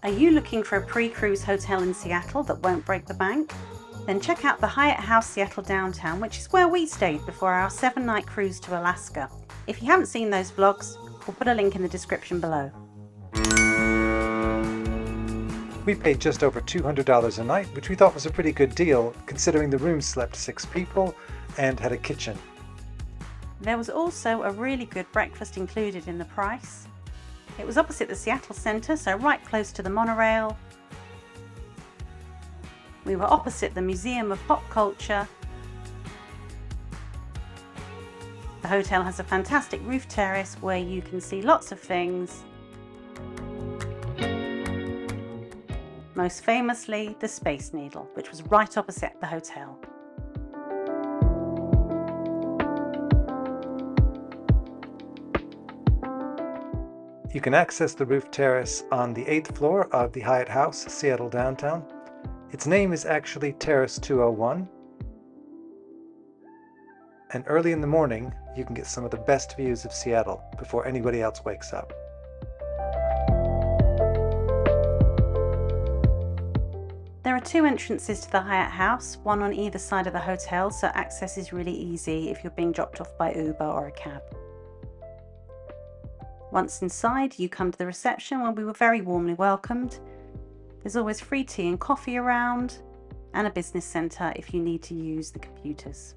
Are you looking for a pre-cruise hotel in Seattle that won't break the bank? Then check out the Hyatt House Seattle Downtown, which is where we stayed before our 7-night cruise to Alaska. If you haven't seen those vlogs, we'll put a link in the description below. We paid just over $200 a night, which we thought was a pretty good deal considering the room slept 6 people and had a kitchen. There was also a really good breakfast included in the price. It was opposite the Seattle Center, so right close to the Monorail. We were opposite the Museum of Pop Culture. The hotel has a fantastic roof terrace where you can see lots of things. Most famously, the Space Needle, which was right opposite the hotel. You can access the roof terrace on the 8th floor of the Hyatt House Seattle Downtown. Its name is actually Terrace 201. And early in the morning, you can get some of the best views of Seattle before anybody else wakes up. There are 2 entrances to the Hyatt House, one on either side of the hotel, so access is really easy if you're being dropped off by Uber or a cab. Once inside, you come to the reception where we were very warmly welcomed. There's always free tea and coffee around, and a business centre if you need to use the computers.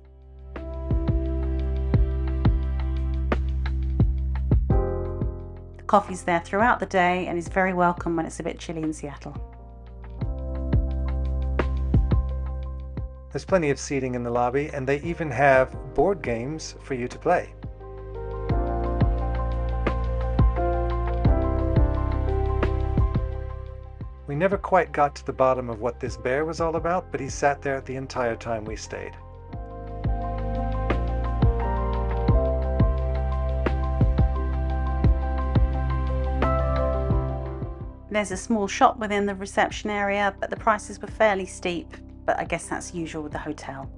The coffee's there throughout the day and is very welcome when it's a bit chilly in Seattle. There's plenty of seating in the lobby, and they even have board games for you to play. We never quite got to the bottom of what this bear was all about, but he sat there the entire time we stayed. There's a small shop within the reception area, but the prices were fairly steep, but I guess that's usual with the hotel.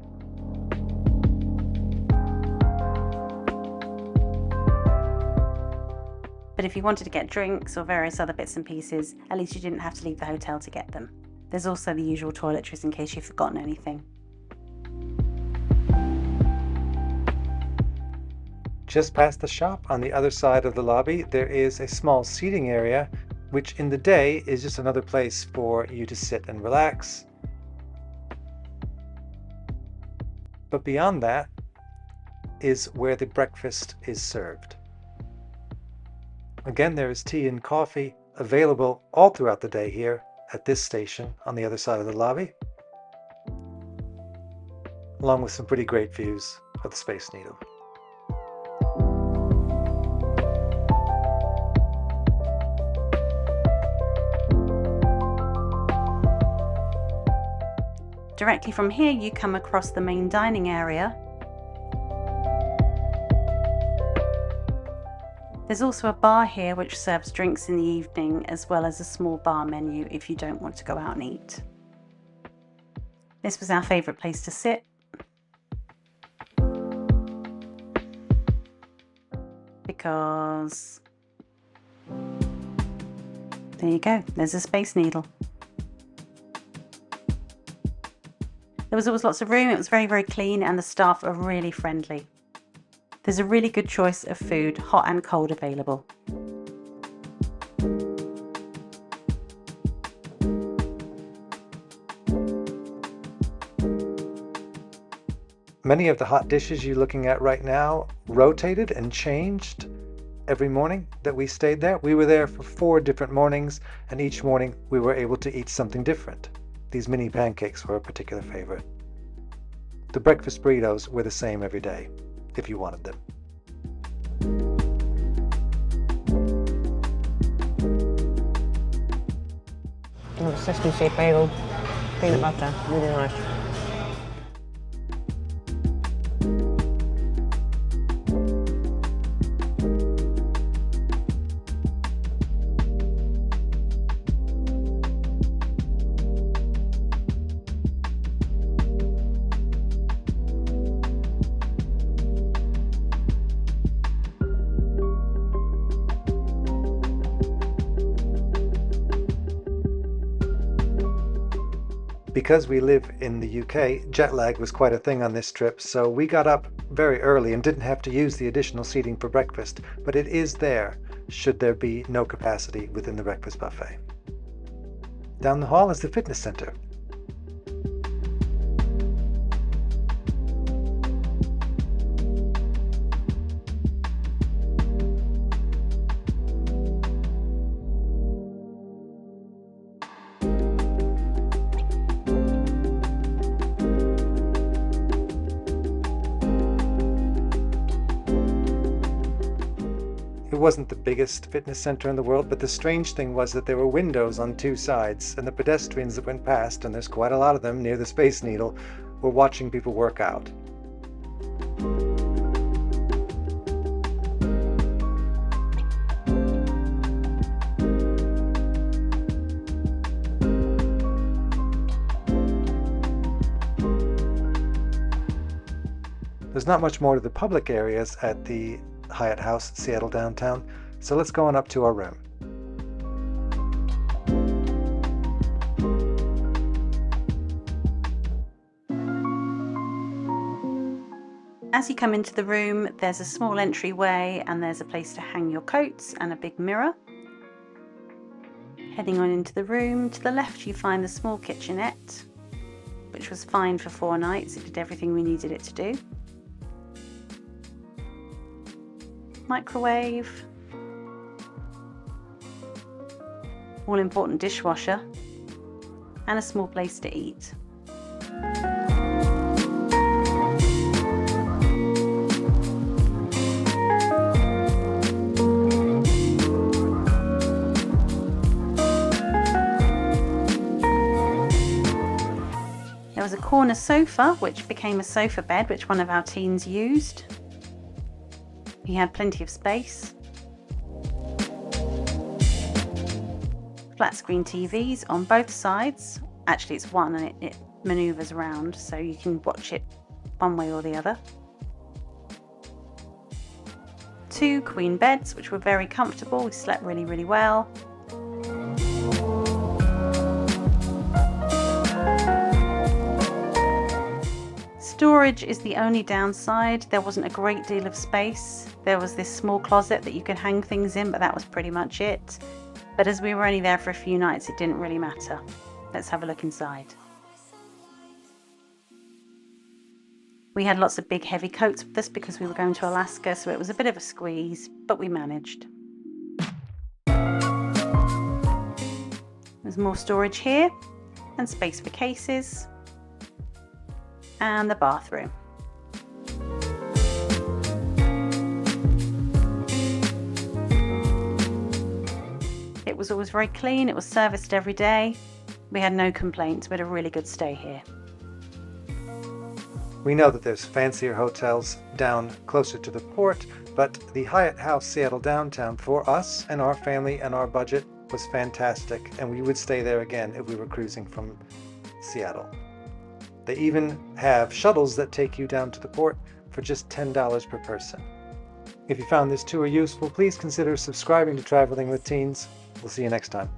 But if you wanted to get drinks or various other bits and pieces, at least you didn't have to leave the hotel to get them. There's also the usual toiletries in case you've forgotten anything. Just past the shop, on the other side of the lobby, there is a small seating area, which in the day is just another place for you to sit and relax. But beyond that is where the breakfast is served. Again, there is tea and coffee available all throughout the day here at this station on the other side of the lobby, along with some pretty great views of the Space Needle. Directly from here, you come across the main dining area. There's also a bar here which serves drinks in the evening, as well as a small bar menu if you don't want to go out and eat. This was our favourite place to sit. Because there you go, there's a Space Needle. There was always lots of room, it was very, very clean, and the staff are really friendly. There's a really good choice of food, hot and cold, available. Many of the hot dishes you're looking at right now rotated and changed every morning that we stayed there. We were there for 4 different mornings, and each morning we were able to eat something different. These mini pancakes were a particular favorite. The breakfast burritos were the same every day, if you wanted them. Sesame seed bagel, peanut butter, really nice. Because we live in the UK, jet lag was quite a thing on this trip, so we got up very early and didn't have to use the additional seating for breakfast, but it is there should there be no capacity within the breakfast buffet. Down the hall is the fitness center. It wasn't the biggest fitness center in the world, but the strange thing was that there were windows on two sides, and the pedestrians that went past, and there's quite a lot of them near the Space Needle, were watching people work out. There's not much more to the public areas at the Hyatt House Seattle Downtown, so let's go on up to our room. As you come into the room, there's a small entryway and there's a place to hang your coats and a big mirror. Heading on into the room, to the left you find the small kitchenette, which was fine for 4 nights. It did everything we needed it to do. Microwave, all important dishwasher, and a small place to eat. There was a corner sofa which became a sofa bed, which one of our teens used. He had plenty of space. Flat screen TVs on both sides. Actually it's one and it maneuvers around so you can watch it one way or the other. 2 queen beds which were very comfortable. We slept really well. Storage is the only downside. There wasn't a great deal of space. There was this small closet that you could hang things in, but that was pretty much it. But as we were only there for a few nights, it didn't really matter. Let's have a look inside. We had lots of big heavy coats with us because we were going to Alaska, so it was a bit of a squeeze, but we managed. There's more storage here and space for cases. And the bathroom. It was always very clean, it was serviced every day. We had no complaints, we had a really good stay here. We know that there's fancier hotels down closer to the port, but the Hyatt House Seattle Downtown for us and our family and our budget was fantastic, and we would stay there again if we were cruising from Seattle. They even have shuttles that take you down to the port for just $10 per person. If you found this tour useful, please consider subscribing to Traveling with Teens. We'll see you next time.